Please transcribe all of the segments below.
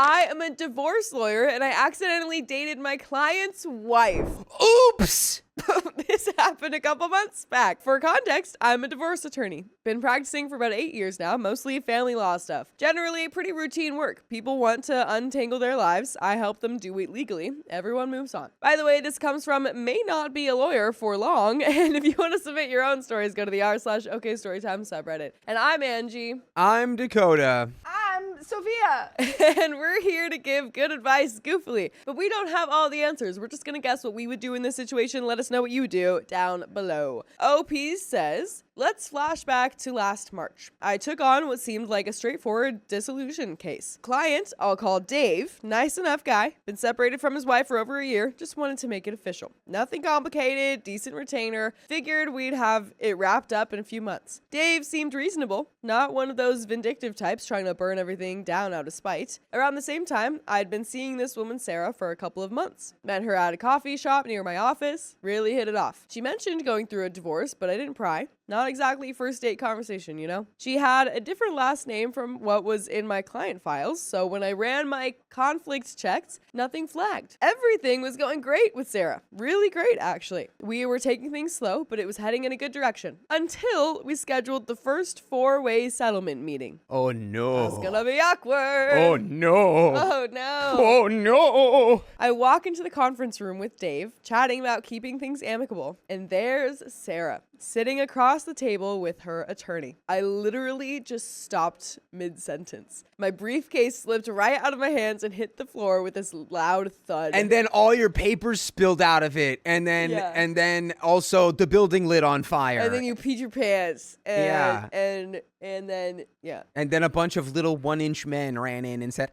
I am a divorce lawyer and I accidentally dated my client's wife. Oops! This happened a couple months back. For context, I'm a divorce attorney. Been practicing for about 8 years now, mostly family law stuff. Generally, pretty routine work. People want to untangle their lives. I help them do it legally. Everyone moves on. By the way, this comes from may not be a lawyer for long. And if you want to submit your own stories, go to the r/OKStorytime subreddit. And I'm Angie. I'm Dakota. I'm Sophia. And we're here to give good advice goofily. But we don't have all the answers. We're just going to guess what we would do in this situation. Let us know what you do down below. OP says, let's flash back to last March. I took on what seemed like a straightforward dissolution case. Client, I'll call Dave, nice enough guy, been separated from his wife for over a year, just wanted to make it official. Nothing complicated, decent retainer, figured we'd have it wrapped up in a few months. Dave seemed reasonable, not one of those vindictive types trying to burn everything down out of spite. Around the same time, I'd been seeing this woman Sarah for a couple of months. Met her at a coffee shop near my office, really hit it off. She mentioned going through a divorce, but I didn't pry. Not exactly first date conversation, you know? She had a different last name from what was in my client files, so when I ran my conflict checks, nothing flagged. Everything was going great with Sarah. Really great, actually. We were taking things slow, but it was heading in a good direction. Until we scheduled the first four-way settlement meeting. Oh no. That's gonna be awkward. Oh no. Oh no. Oh no. I walk into the conference room with Dave, chatting about keeping things amicable, and there's Sarah, sitting across the table with her attorney. I literally just stopped mid-sentence. My briefcase slipped right out of my hands and hit the floor with this loud thud. And then all your papers spilled out of it, and then also the building lit on fire. And then you peed your pants. And, Yeah. And then, yeah. And then a bunch of little 1-inch men ran in and said,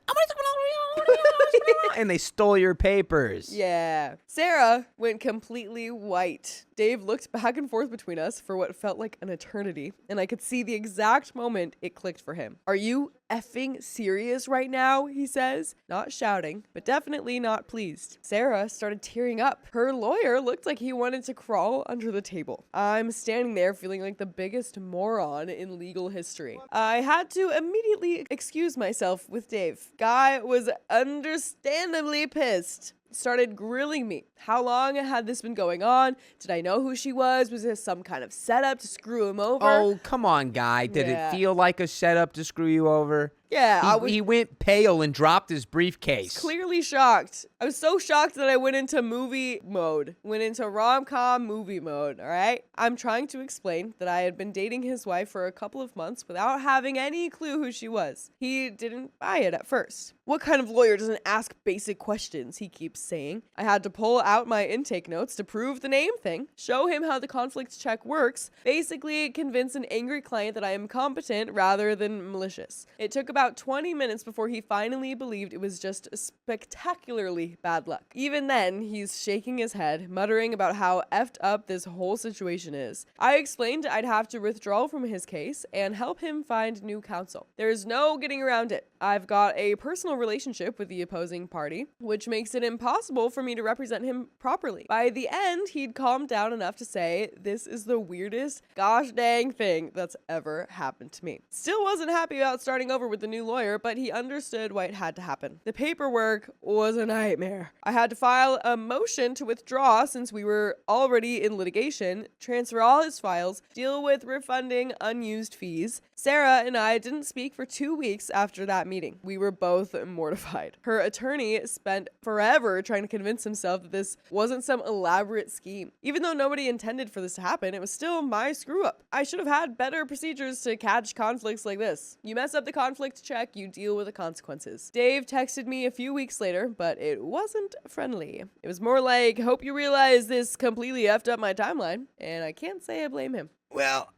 and they stole your papers. Yeah. Sarah went completely white. Dave looked back and forth between us for what felt like an eternity, and I could see the exact moment it clicked for him. Are you effing serious right now? He says, not shouting, but definitely not pleased. Sarah started tearing up. Her lawyer looked like he wanted to crawl under the table. I'm standing there feeling like the biggest moron in legal history. I had to immediately excuse myself with Dave. Guy was understandably pissed. Started grilling me. How long had this been going on? Did I know who she was? Was this some kind of setup to screw him over? Oh, come on, guy. Did it feel like a setup to screw you over? Yeah. He went pale and dropped his briefcase. Clearly shocked. I was so shocked that I went into movie mode. Went into rom-com movie mode, all right? I'm trying to explain that I had been dating his wife for a couple of months without having any clue who she was. He didn't buy it at first. What kind of lawyer doesn't ask basic questions, he keeps saying. I had to pull out my intake notes to prove the name thing, show him how the conflict check works, basically convince an angry client that I am competent rather than malicious. It took about 20 minutes before he finally believed it was just spectacularly bad luck. Even then, he's shaking his head, muttering about how effed up this whole situation is. I explained I'd have to withdraw from his case and help him find new counsel. There's no getting around it. I've got a personal relationship with the opposing party, which makes it impossible for me to represent him properly. By the end, he'd calmed down enough to say, this is the weirdest gosh dang thing that's ever happened to me. Still wasn't happy about starting over with the new lawyer, but he understood why it had to happen. The paperwork was a nightmare. I had to file a motion to withdraw since we were already in litigation, transfer all his files, deal with refunding unused fees. Sarah and I didn't speak for 2 weeks after that meeting. We were both mortified. Her attorney spent forever trying to convince himself that this wasn't some elaborate scheme. Even though nobody intended for this to happen, it was still my screw up. I should have had better procedures to catch conflicts like this. You mess up the conflict check, you deal with the consequences. Dave texted me a few weeks later, but it wasn't friendly. It was more like, hope you realize this completely effed up my timeline, and I can't say I blame him. Well,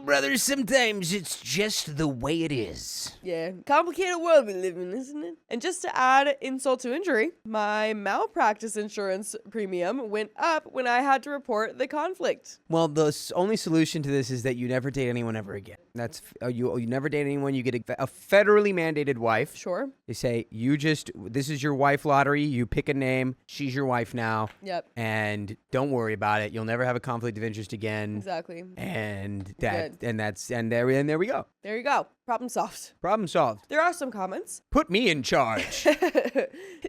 brother, sometimes it's just the way it is. Yeah, complicated world we live in, isn't it? And just to add insult to injury, my malpractice insurance premium went up when I had to report the conflict. Well, the only solution to this is that you never date anyone ever again. That's you never date anyone. You get a federally mandated wife. Sure. They say, this is your wife lottery. You pick a name. She's your wife now. Yep. And don't worry about it. You'll never have a conflict of interest again. Exactly. And there we go. There you go. Problem solved. Problem solved. There are some comments. Put me in charge.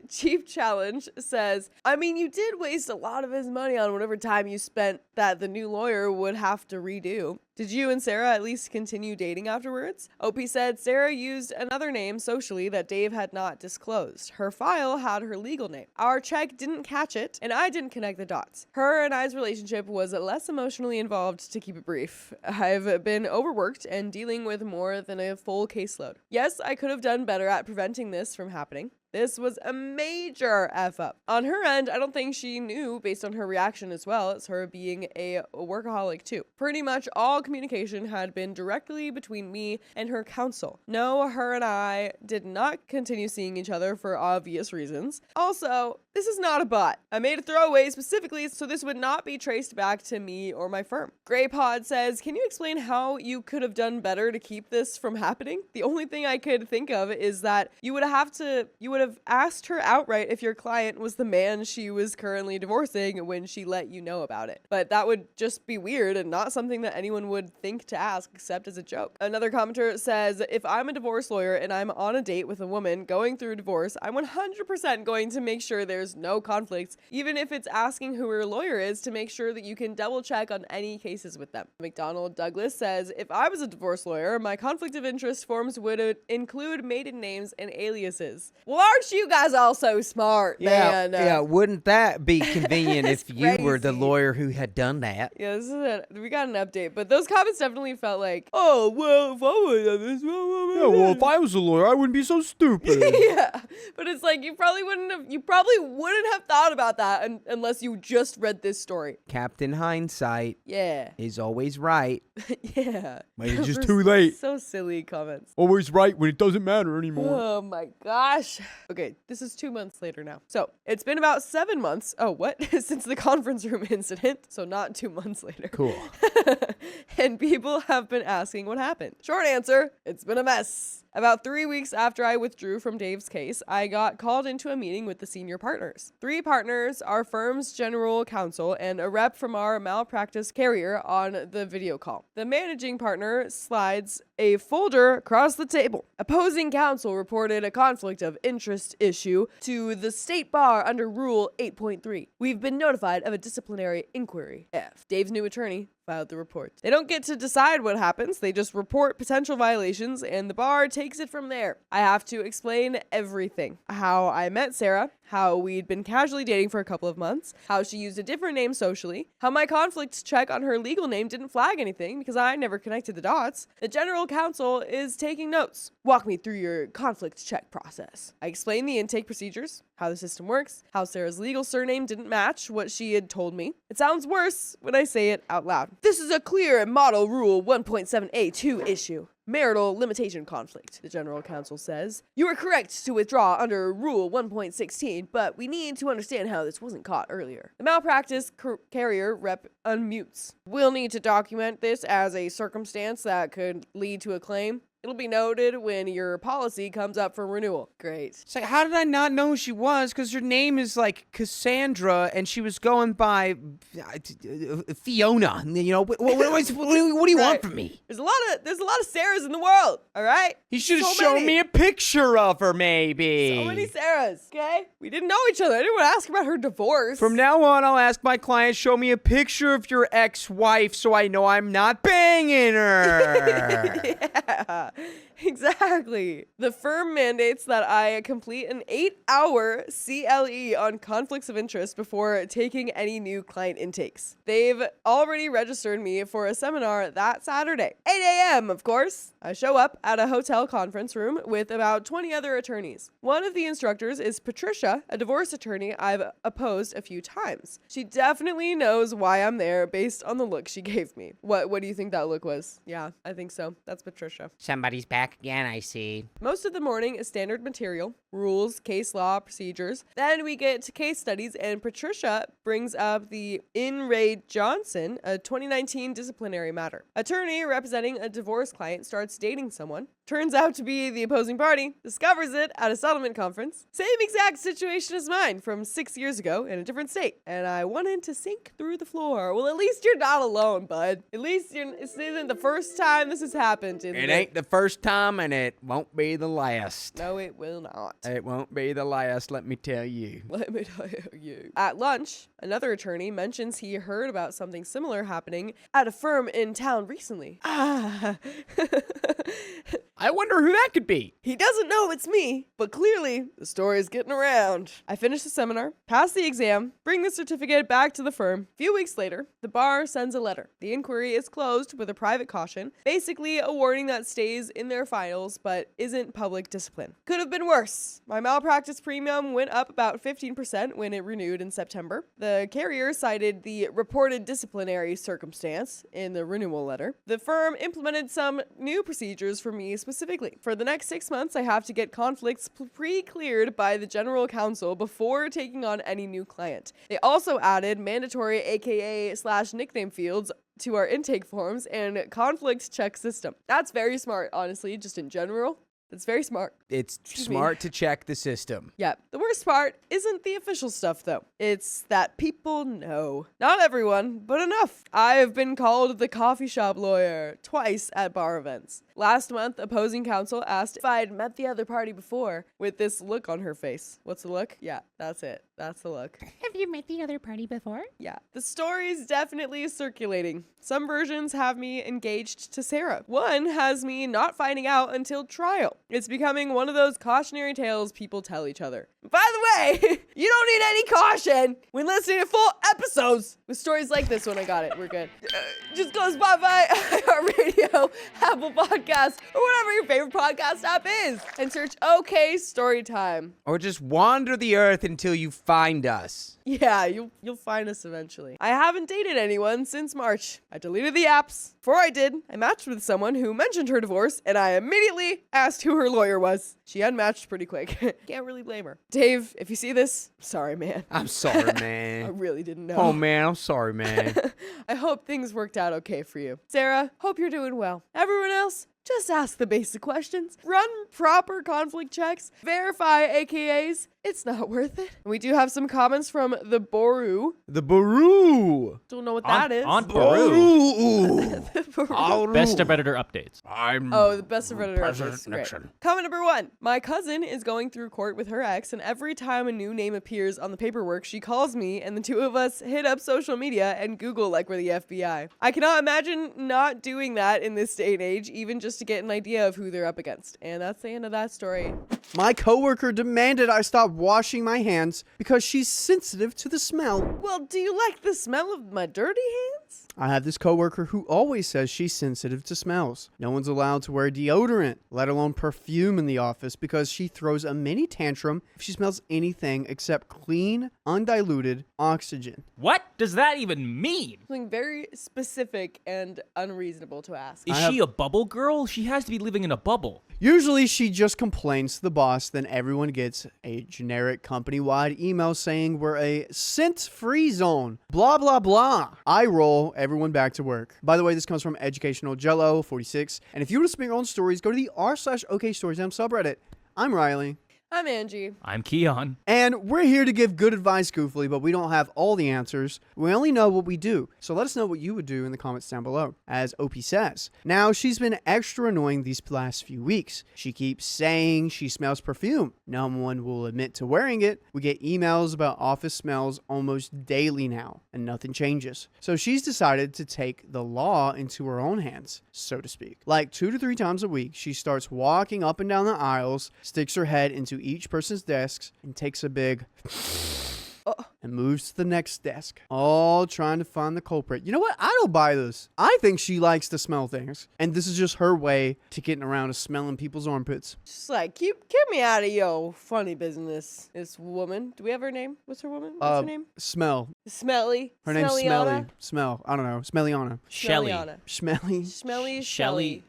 Chief Challenge says, I mean, you did waste a lot of his money on whatever time you spent that the new lawyer would have to redo. Did you and Sarah at least continue dating afterwards? OP said Sarah used another name socially that Dave had not disclosed. Her file had her legal name. Our check didn't catch it, and I didn't connect the dots. Her and I's relationship was less emotionally involved, to keep it brief. I've been overworked and dealing with more than a full caseload. Yes, I could have done better at preventing this from happening. This was a major F up. On her end, I don't think she knew, based on her reaction as well as her being a workaholic too. Pretty much all communication had been directly between me and her counsel. No, her and I did not continue seeing each other for obvious reasons. Also, this is not a bot. I made a throwaway specifically so this would not be traced back to me or my firm. Graypod says, can you explain how you could have done better to keep this from happening? The only thing I could think of is that you would have asked her outright if your client was the man she was currently divorcing when she let you know about it. But that would just be weird and not something that anyone would think to ask except as a joke. Another commenter says, if I'm a divorce lawyer and I'm on a date with a woman going through divorce, I'm 100% going to make sure there's no conflicts, even if it's asking who her lawyer is, to make sure that you can double check on any cases with them. McDonald Douglas says, if I was a divorce lawyer, my conflict of interest forms would include maiden names and aliases. Well, aren't you guys all so smart, man? Yeah, wouldn't that be convenient if you were the crazy. lawyer who had done that? Yeah, this is it. We got an update, but those comments definitely felt like, oh, well, if I would have this, if I was a lawyer, I wouldn't be so stupid. yeah, but it's like you probably wouldn't have thought about that unless you just read this story. Captain Hindsight Yeah. is always right. Yeah. But it's just Those too are late. So silly comments. Always right when it doesn't matter anymore. Oh my gosh. Okay, this is 2 months later now. So it's been about 7 months. Oh, what? Since the conference room incident. So not 2 months later. Cool. And people have been asking what happened. Short answer, it's been a mess. About 3 weeks after I withdrew from Dave's case, I got called into a meeting with the senior partners. 3 partners, our firm's general counsel, and a rep from our malpractice carrier on the video call. The managing partner slides a folder across the table. Opposing counsel reported a conflict of interest issue to the state bar under Rule 8.3. We've been notified of a disciplinary inquiry. F. Dave's new attorney filed the report. They don't get to decide what happens. They just report potential violations and the bar takes it from there. I have to explain everything. How I met Sarah, how we'd been casually dating for a couple of months, how she used a different name socially, how my conflict check on her legal name didn't flag anything because I never connected the dots. The general counsel is taking notes. Walk me through your conflict check process. I explain the intake procedures, how the system works, how Sarah's legal surname didn't match what she had told me. It sounds worse when I say it out loud. This is a clear model rule 1.7A2 issue. Marital limitation conflict, the general counsel says. You are correct to withdraw under Rule 1.16, but we need to understand how this wasn't caught earlier. The malpractice carrier rep unmutes. We'll need to document this as a circumstance that could lead to a claim. It'll be noted when your policy comes up for renewal. Great. It's like, how did I not know who she was? Because her name is like Cassandra, and she was going by Fiona. You know, what do you want from me? There's a lot of Sarahs in the world. All right. You should have So shown many. me a picture of her, maybe. So many Sarahs. Okay. We didn't know each other. I didn't want to ask about her divorce. From now on, I'll ask my client, show me a picture of your ex-wife so I know I'm not banging her. Yeah. Exactly. The firm mandates that I complete an 8-hour CLE on conflicts of interest before taking any new client intakes. They've already registered me for a seminar that Saturday. 8 a.m., of course. I show up at a hotel conference room with about 20 other attorneys. One of the instructors is Patricia, a divorce attorney I've opposed a few times. She definitely knows why I'm there based on the look she gave me. What do you think that look was? Yeah, I think so. That's Patricia. Somebody's back back again, I see. Most of the morning is standard material, rules, case law, procedures. Then we get to case studies, and Patricia brings up the In Ray Johnson, a 2019 disciplinary matter. Attorney representing a divorce client starts dating someone, turns out to be the opposing party, discovers it at a settlement conference. Same exact situation as mine from 6 years ago in a different state, and I wanted to sink through the floor. Well, at least you're not alone, bud. At least this isn't the first time this has happened. It ain't the first time, and it won't be the last. No, it will not. It won't be the last, let me tell you. Let me tell you. At lunch, another attorney mentions he heard about something similar happening at a firm in town recently. I wonder who that could be. He doesn't know it's me, but clearly the story's getting around. I finish the seminar, pass the exam, bring the certificate back to the firm. A few weeks later, the bar sends a letter. The inquiry is closed with a private caution, basically a warning that stays in their files but isn't public discipline. Could have been worse. My malpractice premium went up about 15% when it renewed in September. The carrier cited the reported disciplinary circumstance in the renewal letter. The firm implemented some new procedures for me specifically. For the next 6 months, I have to get conflicts pre-cleared by the general counsel before taking on any new client. They also added mandatory AKA/nickname fields to our intake forms and conflict check system. That's very smart, honestly, just in general. It's very smart. It's smart to check the system. Yeah. The worst part isn't the official stuff, though. It's that people know. Not everyone, but enough. I have been called the coffee shop lawyer twice at bar events. Last month, opposing counsel asked if I'd met the other party before with this look on her face. What's the look? Yeah, that's it. That's the look. Have you met the other party before? Yeah. The story's definitely circulating. Some versions have me engaged to Sarah. One has me not finding out until trial. It's becoming one of those cautionary tales people tell each other. By the way, you don't need any caution when listening to full episodes with stories like this one. I got it. We're good. Just go to Spotify, iHeartRadio, Apple Podcasts, or whatever your favorite podcast app is, and search OK Storytime. Or just wander the earth until you find us. Yeah, you'll find us eventually. I haven't dated anyone since March. I deleted the apps. Before I did, I matched with someone who mentioned her divorce, and I immediately asked who her lawyer was. She unmatched pretty quick. Can't really blame her. Dave, if you see this, sorry, man. I'm sorry, I man. really didn't know. Oh, man, I'm sorry, man. I hope things worked out okay for you. Sarah, hope you're doing well. Everyone else, just ask the basic questions. Run proper conflict checks. Verify AKAs. It's not worth it. We do have some comments from the Boru. The Boru. Don't know what that is. On Boru. The Boru. Best of Editor Updates. The best of Redditor President updates. Great. Nixon. Comment number 1. My cousin is going through court with her ex, and every time a new name appears on the paperwork, she calls me, and the two of us hit up social media and Google like we're the FBI. I cannot imagine not doing that in this day and age, even just to get an idea of who they're up against. And that's the end of that story. My coworker demanded I stop washing my hands because she's sensitive to the smell. Well, do you like the smell of my dirty hands? I have this coworker who always says she's sensitive to smells. No one's allowed to wear deodorant, let alone perfume in the office, because she throws a mini tantrum if she smells anything except clean, undiluted oxygen. What does that even mean? Something very specific and unreasonable to ask. Is she a bubble girl? She has to be living in a bubble. Usually she just complains to the boss, then everyone gets a generic company-wide email saying we're a scent-free zone. Blah, blah, blah. I roll everyone back to work. By the way, this comes from Educational Jello 46. And if you want to submit your own stories, go to the r/OKStorytime subreddit. I'm Riley. I'm Angie. I'm Keon. And we're here to give good advice, goofily, but we don't have all the answers. We only know what we do. So let us know what you would do in the comments down below. As OP says, now she's been extra annoying these last few weeks. She keeps saying she smells perfume. No one will admit to wearing it. We get emails about office smells almost daily now, and nothing changes. So she's decided to take the law into her own hands, so to speak. Like 2 to 3 times a week, she starts walking up and down the aisles, sticks her head into each person's desks, and takes a big and moves to the next desk, all trying to find the culprit. You know what? I don't buy this. I think she likes to smell things, and this is just her way to getting around to smelling people's armpits. Just like, keep me out of your funny business. This woman. Do we have her name? What's her woman? What's her name? Smell. Smelly. Her name's Smelly. Smelliana? Smell. I don't know. Smelliana. Shelly. Smelliana. Smelly. Smelly. Shelly.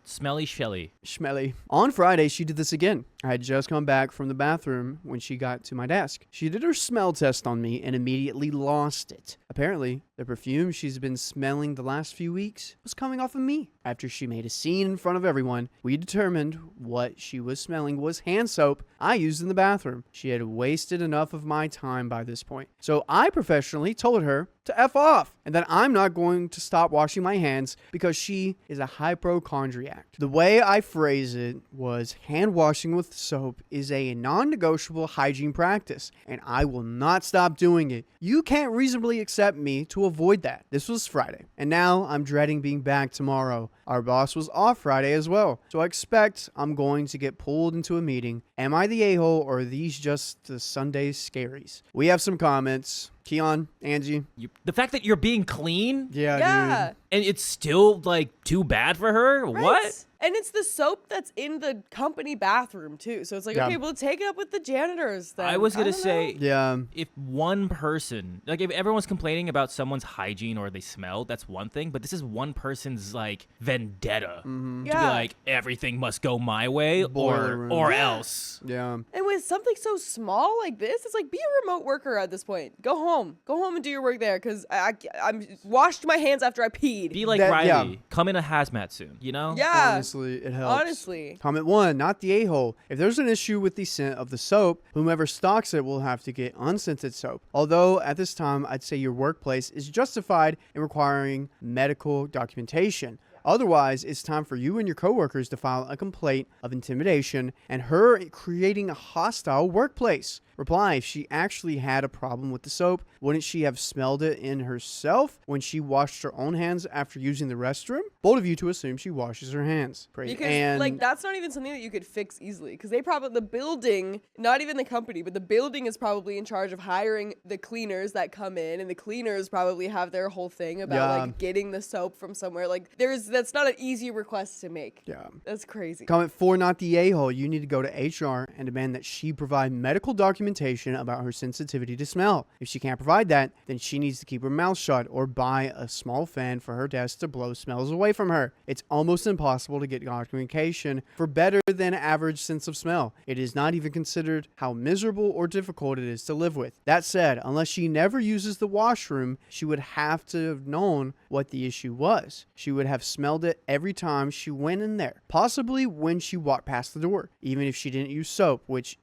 Smelly Shelly. Smelly. On Friday, she did this again. I had just come back from the bathroom when she got to my desk. She did her smell test on me and immediately lost it. Apparently, the perfume she's been smelling the last few weeks was coming off of me. After she made a scene in front of everyone, we determined what she was smelling was hand soap I used in the bathroom. She had wasted enough of my time by this point. So I professionally told her to F off and that I'm not going to stop washing my hands because she is a hypochondriac. The way I phrased it was hand washing with soap is a non-negotiable hygiene practice and I will not stop doing it. You can't reasonably accept me to avoid that. This was Friday and now I'm dreading being back tomorrow. Our boss was off Friday as well, so I expect I'm going to get pulled into a meeting. Am I the a-hole or are these just the Sunday scaries? We have some comments. Keon, Angie. The fact that you're being clean Yeah. Dude. and it's still like too bad for her. Right? What? And it's the soap that's in the company bathroom too. So it's like, Yeah. okay, we'll take it up with the janitors then. I was gonna don't say, know. Yeah. if one person, like if everyone's complaining about someone's hygiene or they smell, that's one thing. But this is one person's like vendetta to be Yeah. like everything must go my way Boiler room. or Yeah. else. Yeah. And with something so small like this, it's like, be a remote worker at this point. Go home and do your work there because I'm washed my hands after I peed. Be like That- Riley. yeah. Come in a hazmat soon. You know? Yeah. Honestly, it helps. Honestly. Comment 1, not the a-hole. If there's an issue with the scent of the soap, whomever stocks it will have to get unscented soap. Although at this time, I'd say your workplace is justified in requiring medical documentation. Otherwise, it's time for you and your coworkers to file a complaint of intimidation and her creating a hostile workplace. Reply, if she actually had a problem with the soap, wouldn't she have smelled it in herself when she washed her own hands after using the restroom? Bold of you to assume she washes her hands. Because like that's not even something that you could fix easily. Because they probably the building, not even the company, but the building is probably in charge of hiring the cleaners that come in, and the cleaners probably have their whole thing about like getting the soap from somewhere. Like that's not an easy request to make. Yeah. That's crazy. Comment 4, not the a-hole. You need to go to HR and demand that she provide medical documentation about her sensitivity to smell. If she can't provide that, then she needs to keep her mouth shut or buy a small fan for her desk to blow smells away from her. It's almost impossible to get documentation for better than average sense of smell. It is not even considered how miserable or difficult it is to live with. That said, unless she never uses the washroom, she would have to have known what the issue was. She would have smelled it every time she went in there, possibly when she walked past the door. Even if she didn't use soap, which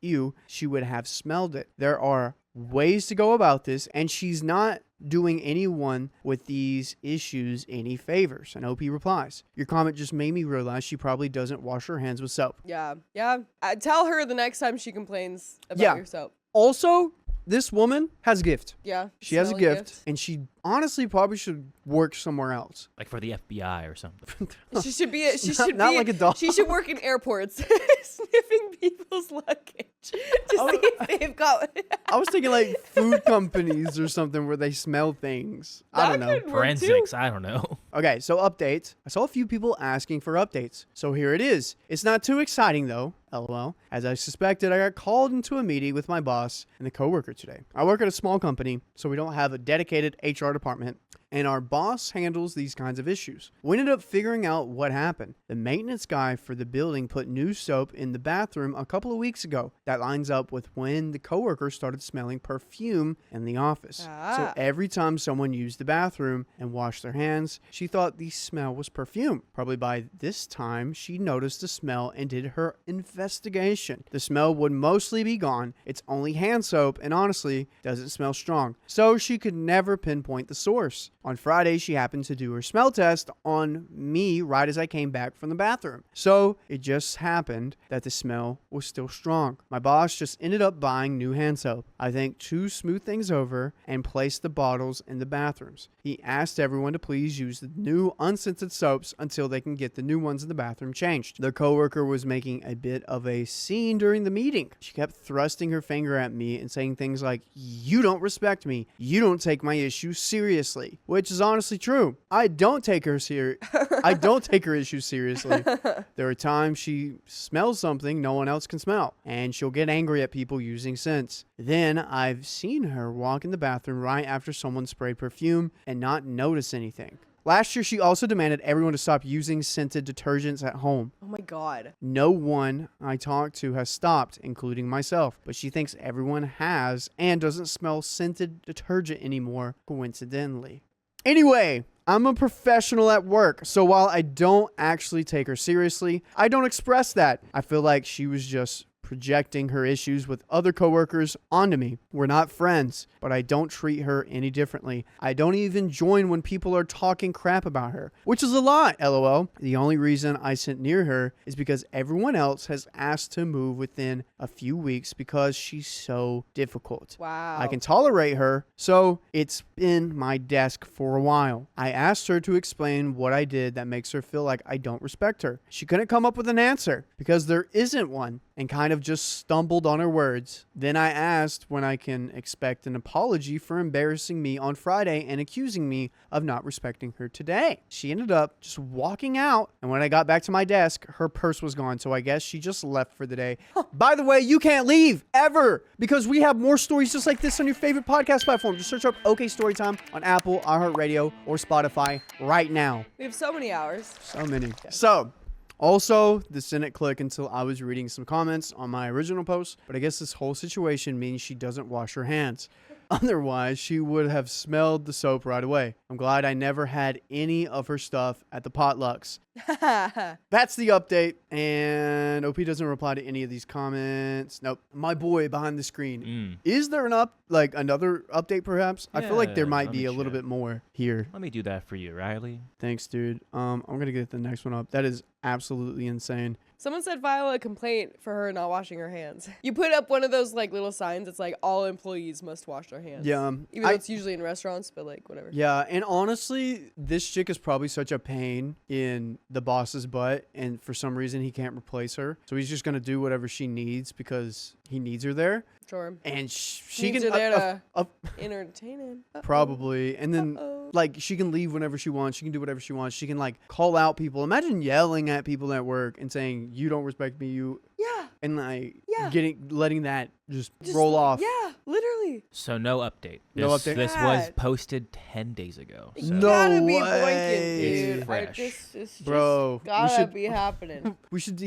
she would have smelled it. There are ways to go about this, and she's not doing anyone with these issues any favors. And OP replies, your comment just made me realize she probably doesn't wash her hands with soap. Yeah. Tell her the next time she complains about your soap. Also, this woman has a gift. Yeah. She has a smelly gift, and she honestly probably should work somewhere else. Like for the FBI or something. She should be. Not like a dog. She should work in airports, sniffing people's luggage to see if they've got. I was thinking like food companies or something where they smell things. I don't know. That could work, too. Forensics. I don't know. Okay, so updates. I saw a few people asking for updates. So here it is. It's not too exciting though. LOL. As I suspected, I got called into a meeting with my boss and the coworker today. I work at a small company, so we don't have a dedicated HR department, and our boss handles these kinds of issues. We ended up figuring out what happened. The maintenance guy for the building put new soap in the bathroom a couple of weeks ago. That lines up with when the coworker started smelling perfume in the office. So every time someone used the bathroom and washed their hands, she thought the smell was perfume. Probably by this time, she noticed the smell and did her investigation. The smell would mostly be gone. It's only hand soap and honestly doesn't smell strong. So she could never pinpoint the source. On Friday, she happened to do her smell test on me right as I came back from the bathroom. So it just happened that the smell was still strong. My boss just ended up buying new hand soap, I think, to smooth things over and place the bottles in the bathrooms. He asked everyone to please use the new unscented soaps until they can get the new ones in the bathroom changed. The coworker was making a bit of a scene during the meeting. She kept thrusting her finger at me and saying things like, "You don't respect me. You don't take my issues seriously," which is honestly true. I don't take her issues seriously. There are times she smells something no one else can smell, and she'll get angry at people using scents. Then I've seen her walk in the bathroom right after someone sprayed perfume and not notice anything. Last year, she also demanded everyone to stop using scented detergents at home. Oh my God. No one I talked to has stopped, including myself, but she thinks everyone has and doesn't smell scented detergent anymore, coincidentally. Anyway, I'm a professional at work, so while I don't actually take her seriously, I don't express that. I feel like she was just projecting her issues with other coworkers onto me. We're not friends, but I don't treat her any differently. I don't even join when people are talking crap about her, which is a lot, lol. The only reason I sit near her is because everyone else has asked to move within a few weeks because she's so difficult. Wow. I can tolerate her, so it's been my desk for a while. I asked her to explain what I did that makes her feel like I don't respect her. She couldn't come up with an answer because there isn't one, and kind of just stumbled on her words. Then I asked when I can expect an apology for embarrassing me on Friday and accusing me of not respecting her today. She ended up just walking out, and when I got back to my desk, her purse was gone, so I guess she just left for the day. By the way, you can't leave, ever, because we have more stories just like this on your favorite podcast platform. Just search up OK Storytime on Apple, iHeartRadio, or Spotify right now. We have so many hours. So many. So, also, this didn't click until I was reading some comments on my original post, but I guess this whole situation means she doesn't wash her hands. Otherwise, she would have smelled the soap right away. I'm glad I never had any of her stuff at the potlucks. That's the update, and OP doesn't reply to any of these comments. Nope. My boy behind the screen. Is there another update perhaps? I feel like there might be a little bit more here. Let me do that for you, Riley. Thanks, dude. I'm gonna get the next one up. That is absolutely insane. Someone said file a complaint for her not washing her hands. You put up one of those like little signs. It's like all employees must wash their hands. Yeah. Even though it's usually in restaurants, but like whatever. Yeah, and honestly, this chick is probably such a pain in the boss's butt, and for some reason he can't replace her. So he's just gonna do whatever she needs because he needs her there. Sure. And she Needs can her there to entertain him. probably, and then like she can leave whenever she wants. She can do whatever she wants. She can like call out people. Imagine yelling at people at work and saying, "You don't respect me." Yeah. And like Yeah. letting that just roll off. Yeah, literally. So no update. No update? This God. was posted 10 days ago. So. No Gotta be way. boinking, It's dude. fresh. It's Bro, just gotta we should- be happening. We should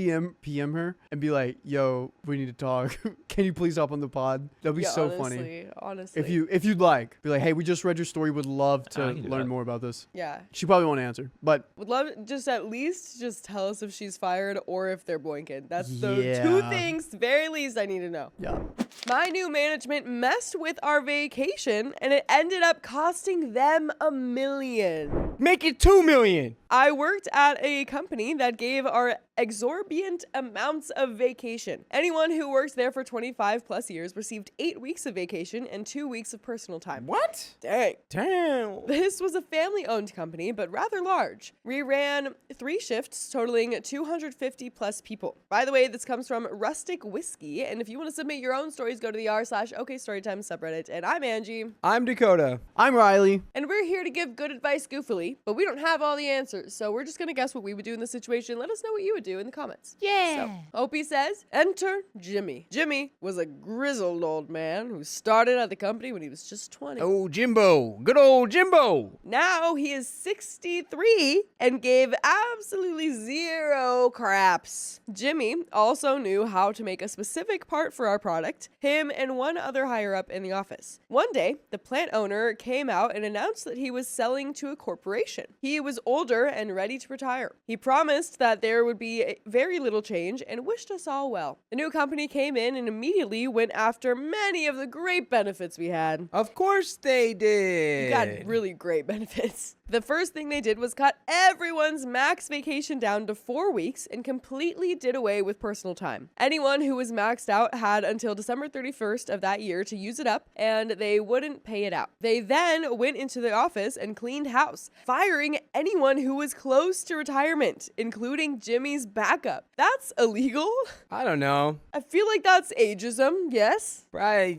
PM her and be like, "Yo, we need to talk. Can you please hop on the pod?" That'd be Yeah, so funny. Honestly. If you'd like, be like, "Hey, we just read your story. Would love to I can do learn that. more about this." Yeah. She probably won't answer, but Would love just at least just tell us if she's fired or if they're boinking. That's the Yeah. two things, very least, I need to know. yeah. My new management messed with our vacation and it ended up costing them $1 million. Make it 2 million. I worked at a company that gave our exorbitant amounts of vacation. Anyone who worked there for 25 plus years received 8 weeks of vacation and 2 weeks of personal time. What? Dang. Damn. This was a family-owned company, but rather large. We ran 3 shifts totaling 250 plus people. By the way, this comes from Rustic Whiskey, and if you want to submit your own stories, go to the r/OKStorytime subreddit. And I'm Angie, I'm Dakota. I'm Riley. and we're here to give good advice goofily, but we don't have all the answers, so we're just gonna guess what we would do in this situation. Let us know what you would do in the comments. Yeah. So, Opie says, enter Jimmy. Jimmy was a grizzled old man who started at the company when he was just 20. Oh, Jimbo. Good old Jimbo. Now he is 63 and gave absolutely zero craps. Jimmy also knew how to make a specific part for our product, him and one other higher up in the office. One day, the plant owner came out and announced that he was selling to a corporation. He was older and ready to retire. He promised that there would be see very little change and wished us all well. The new company came in and immediately went after many of the great benefits we had. Of course they We did. got really great benefits. The first thing they did was cut everyone's max vacation down to 4 weeks and completely did away with personal time. Anyone who was maxed out had until December 31st of that year to use it up, and they wouldn't pay it out. They then went into the office and cleaned house, firing anyone who was close to retirement, including Jimmy's backup. That's illegal? I don't know. I feel like that's ageism, yes? Right,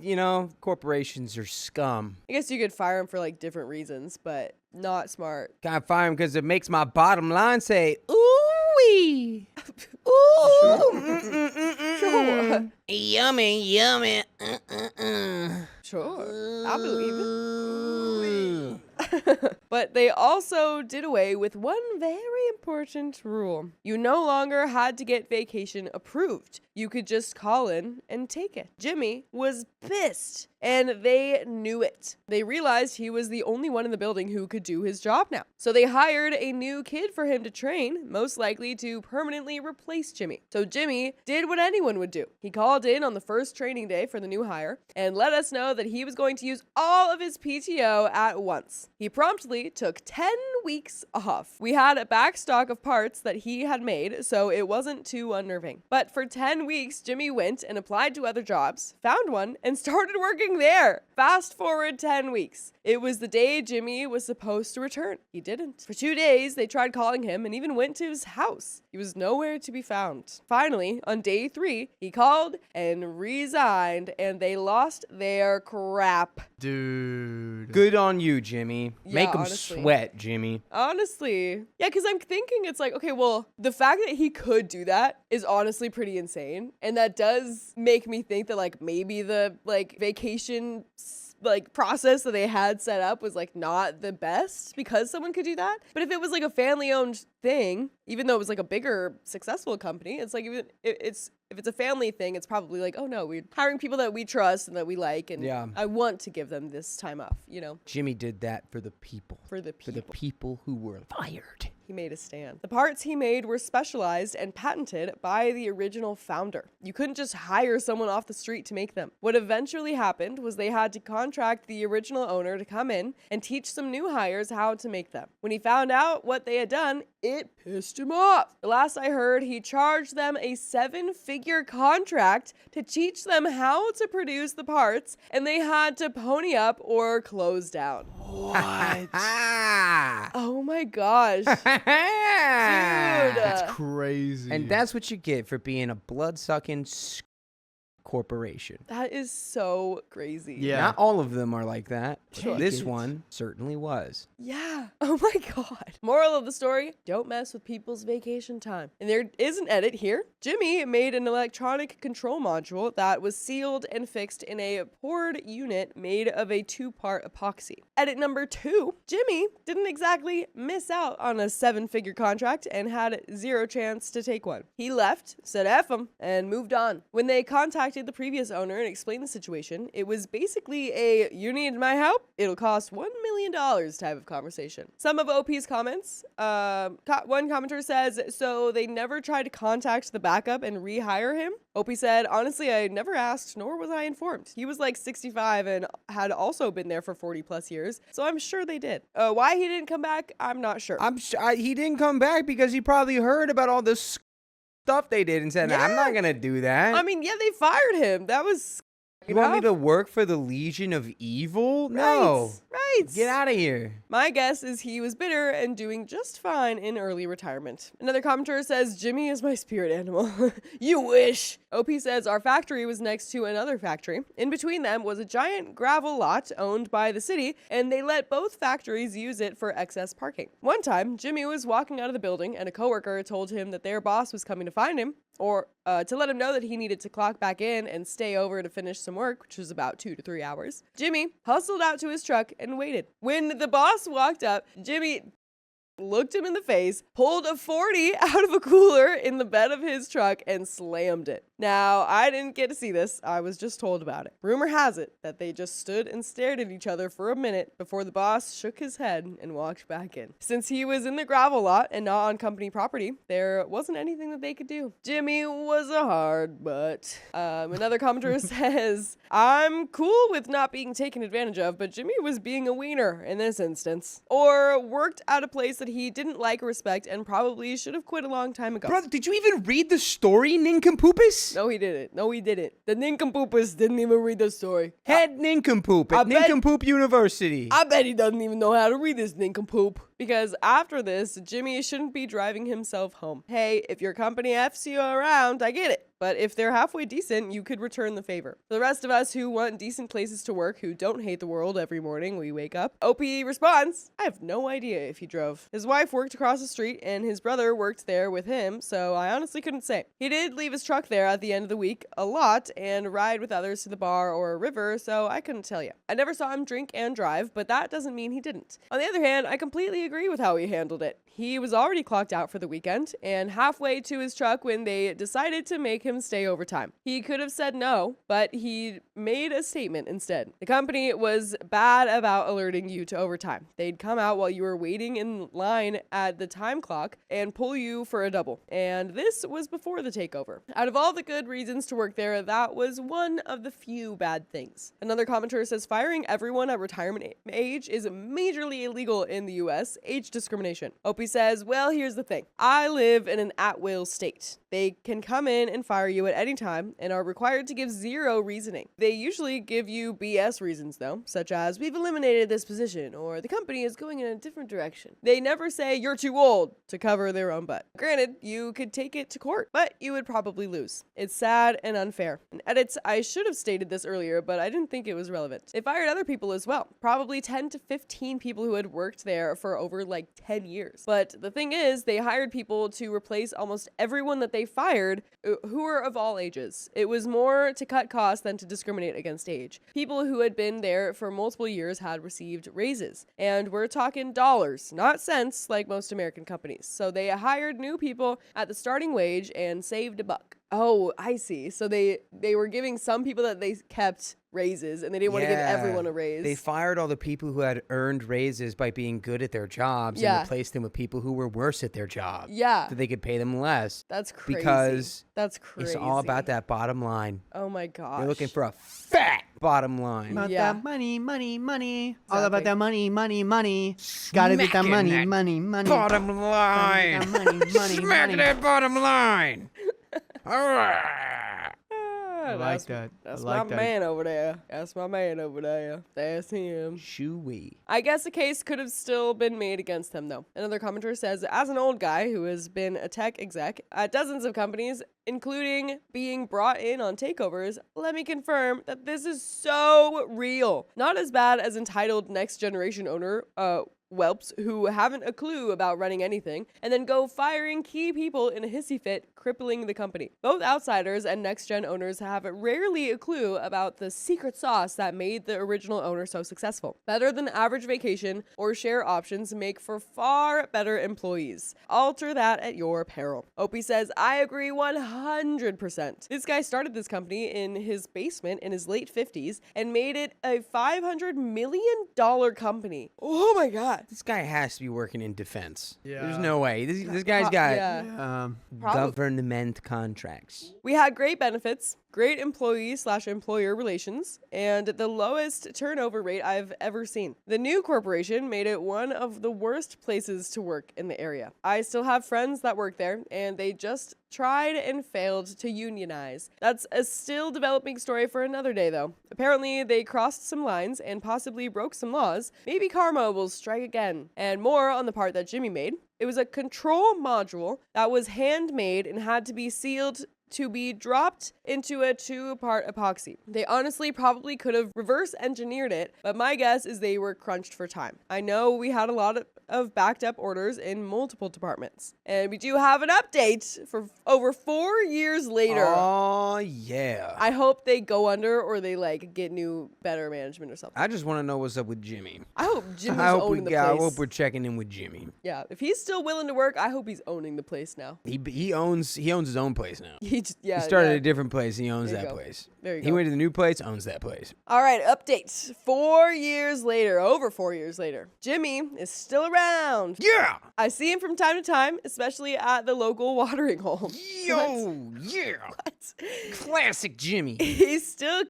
corporations are scum. I guess you could fire him for like different reasons, but not smart. Can't fire him because it makes my bottom line say, ooh-wee. Ooh. Sure. Yummy, yummy. Sure, I believe it. But they also did away with one very important rule. You no longer had to get vacation approved. You could just call in and take it. Jimmy was pissed, and they knew it. They realized he was the only one in the building who could do his job now. So they hired a new kid for him to train, most likely to permanently replace Jimmy. So Jimmy did what anyone would do. He called in on the first training day for the new hire and let us know that he was going to use all of his PTO at once. He promptly took 10 weeks off. We had a back stock of parts that he had made, so it wasn't too unnerving. But for 10 weeks, Jimmy went and applied to other jobs, found one, and started working there. Fast forward 10 weeks. It was the day Jimmy was supposed to return. He didn't. For 2 days, they tried calling him and even went to his house. He was nowhere to be found. Finally, on day 3, he called and resigned, and they lost their crap. Dude. Good on you, Jimmy. Yeah, Make 'em honestly. sweat, Jimmy. Honestly. Yeah, because I'm thinking it's like, okay, well, the fact that he could do that is honestly pretty insane. And that does make me think that, like, maybe the, like, vacation process that they had set up was like not the best because someone could do that. But if it was like a family owned thing, even though it was like a bigger successful company, it's like if it's a family thing, it's probably like, oh no, we're hiring people that we trust and that we like, and Yeah. I want to give them this time off, Jimmy did that for the people. for the For the people. people who were fired. He made a stand. The parts he made were specialized and patented by the original founder. You couldn't just hire someone off the street to make them. What eventually happened was they had to contract the original owner to come in and teach some new hires how to make them. When he found out what they had done, it pissed him off. The last I heard, he charged them a 7-figure contract to teach them how to produce the parts, and they had to pony up or close down. What? Oh my gosh. That's crazy. And that's what you get for being a blood-sucking corporation. That is so crazy. Yeah. Not all of them are like that. Sure. This one certainly was. Yeah. Oh my God. Moral of the story, don't mess with people's vacation time. And there is an edit here. Jimmy made an electronic control module that was sealed and fixed in a poured unit made of a 2-part epoxy. Edit number 2, Jimmy didn't exactly miss out on a 7-figure contract and had 0 chance to take one. He left, said F him, and moved on. When they contacted the previous owner and explained the situation, it was basically a "you need my help? It'll cost $1 million" type of conversation. Some of OP's comments, one commenter says, so they never tried to contact the backup and rehire him? OP said, honestly, I never asked, nor was I informed. He was like 65 and had also been there for 40 plus years, so I'm sure they did. Why he didn't come back, I'm not sure. He didn't come back because he probably heard about all this stuff they did and said, nah, I'm not going to do that. I mean, yeah, they fired him. That was You want me to work for the Legion of Evil? No. Right. Get out of here. My guess is he was bitter and doing just fine in early retirement. Another commenter says, Jimmy is my spirit animal. You wish. OP says our factory was next to another factory. In between them was a giant gravel lot owned by the city, and they let both factories use it for excess parking. One time, Jimmy was walking out of the building, and a coworker told him that their boss was coming to find him, or to let him know that he needed to clock back in and stay over to finish some work, which was about 2 to 3 hours. Jimmy hustled out to his truck and waited. When the boss walked up, Jimmy looked him in the face, pulled a 40 out of a cooler in the bed of his truck, and slammed it. Now, I didn't get to see this. I was just told about it. Rumor has it that they just stood and stared at each other for a minute before the boss shook his head and walked back in. Since he was in the gravel lot and not on company property, there wasn't anything that they could do. Jimmy was a hard butt. Another commenter says, I'm cool with not being taken advantage of, but Jimmy was being a wiener in this instance. Or worked at a place that he didn't like or respect and probably should have quit a long time ago. Brother, did you even read the story, nincompoopas? No, he didn't. No, he didn't. The nincompoopas didn't even read the story. Head nincompoop at Nincompoop University. I bet he doesn't even know how to read this nincompoop. Because after this, Jimmy shouldn't be driving himself home. Hey, if your company F's you around, I get it. But if they're halfway decent, you could return the favor. For the rest of us who want decent places to work, who don't hate the world every morning we wake up, OP responds, I have no idea if he drove. His wife worked across the street and his brother worked there with him, so I honestly couldn't say. He did leave his truck there at the end of the week a lot and ride with others to the bar or a river, so I couldn't tell you. I never saw him drink and drive, but that doesn't mean he didn't. On the other hand, I completely agree with how he handled it. He was already clocked out for the weekend and halfway to his truck when they decided to make him stay overtime. He could have said no, but he made a statement instead. The company was bad about alerting you to overtime. They'd come out while you were waiting in line at the time clock and pull you for a double. And this was before the takeover. Out of all the good reasons to work there, that was one of the few bad things. Another commenter says firing everyone at retirement age is majorly illegal in the US. Age discrimination. Opie says, well, here's the thing. I live in an at-will state. They can come in and fire you at any time and are required to give zero reasoning. They usually give you BS reasons though, such as we've eliminated this position or the company is going in a different direction. They never say you're too old to cover their own butt. Granted, you could take it to court, but you would probably lose. It's sad and unfair. In edits, I should have stated this earlier, but I didn't think it was relevant. They fired other people as well, probably 10 to 15 people who had worked there for over like 10 years. But the thing is, they hired people to replace almost everyone that they fired who were of all ages. It was more to cut costs than to discriminate against age. People who had been there for multiple years had received raises. And we're talking dollars, not cents like most American companies. So they hired new people at the starting wage and saved a buck. Oh, I see. So they were giving some people that they kept raises and they didn't want to give everyone a raise. They fired all the people who had earned raises by being good at their jobs and replaced them with people who were worse at their job. Yeah. So they could pay them less. That's crazy. Because that's crazy. It's all about that bottom line. Oh my gosh. They're looking for a fat bottom line. About that money, money, money. Exactly. All about that money, money, money. Gotta be that money, that money, money. bottom line. That money, money, Smack money. that bottom line. I like that. That's I like my that. man over there. That's my man over there. That's him. Shoo-wee. I guess a case could have still been made against him, though. Another commenter says, as an old guy who has been a tech exec at dozens of companies, including being brought in on takeovers, let me confirm that this is so real. Not as bad as entitled next generation owner, whelps who haven't a clue about running anything and then go firing key people in a hissy fit, crippling the company. Both outsiders and next-gen owners have rarely a clue about the secret sauce that made the original owner so successful. Better than average vacation or share options make for far better employees. Alter that at your peril. Opie says, I agree 100%. This guy started this company in his basement in his late 50s and made it a $500 million company. Oh my God. This guy has to be working in defense. Yeah. There's no way. This guy's got government contracts. We had great benefits, great employee/employer relations, and the lowest turnover rate I've ever seen. The new corporation made it one of the worst places to work in the area. I still have friends that work there, and they just tried and failed to unionize. That's a still developing story for another day, though. Apparently, they crossed some lines and possibly broke some laws. Maybe karma will strike again. And more on the part that Jimmy made. It was a control module that was handmade and had to be sealed to be dropped into a 2-part epoxy. They honestly probably could have reverse engineered it, but my guess is they were crunched for time. I know we had a lot of backed up orders in multiple departments. And we do have an update for over 4 years later. Oh, yeah. I hope they go under or they like get new, better management or something. I just want to know what's up with Jimmy. I hope Jimmy's I owning the place. I hope we're checking in with Jimmy. Yeah, if he's still willing to work, I hope he's owning the place now. He owns his own place now. He started a different place. He owns There you that go. place. There you He go. went to the new place, owns that place. All right, updates. 4 years later, over 4 years later, Jimmy is still around. Yeah! I see him from time to time, especially at the local watering hole. Yo! Yeah! What? Classic Jimmy. He's still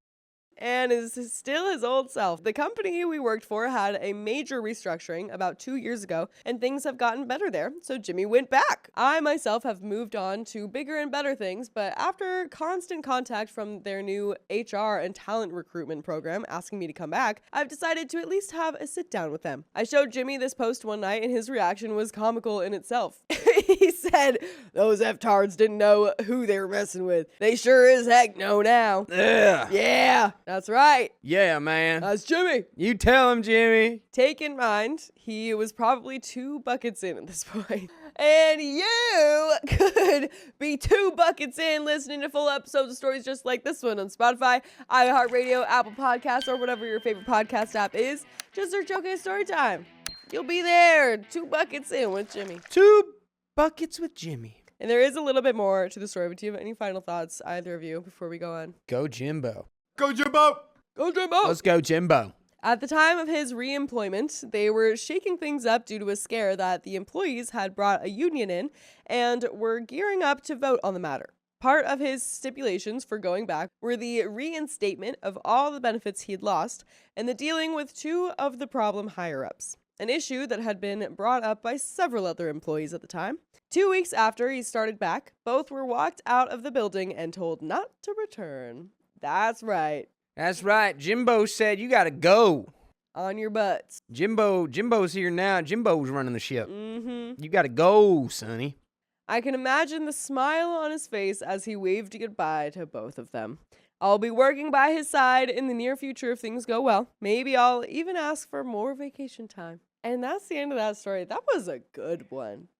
and is still his old self. The company we worked for had a major restructuring about 2 years ago, and things have gotten better there, so Jimmy went back. I myself have moved on to bigger and better things, but after constant contact from their new HR and talent recruitment program asking me to come back, I've decided to at least have a sit down with them. I showed Jimmy this post one night, and his reaction was comical in itself. He said, "Those F-tards didn't know who they were messing with. They sure as heck know now." Yeah. Yeah, that's right. Yeah, man. That's Jimmy. You tell him, Jimmy. Take in mind, he was probably 2 buckets in at this point. And you could be 2 buckets in listening to full episodes of stories just like this one on Spotify, iHeartRadio, Apple Podcasts, or whatever your favorite podcast app is. Just search OK Storytime. You'll be there, 2 buckets in with Jimmy. 2 buckets with Jimmy. And there is a little bit more to the story, but do you have any final thoughts, either of you, before we go on? Go Jimbo. Go, Jimbo! Go, Jimbo! Let's go Jimbo. At the time of his re-employment, they were shaking things up due to a scare that the employees had brought a union in and were gearing up to vote on the matter. Part of his stipulations for going back were the reinstatement of all the benefits he had lost and the dealing with 2 of the problem higher-ups, an issue that had been brought up by several other employees at the time. 2 weeks after he started back, both were walked out of the building and told not to return. That's right. That's right. Jimbo said you gotta go. On your butts. Jimbo's here now. Jimbo's running the ship. Mm-hmm. You gotta go, sonny. I can imagine the smile on his face as he waved goodbye to both of them. I'll be working by his side in the near future if things go well. Maybe I'll even ask for more vacation time. And that's the end of that story. That was a good one.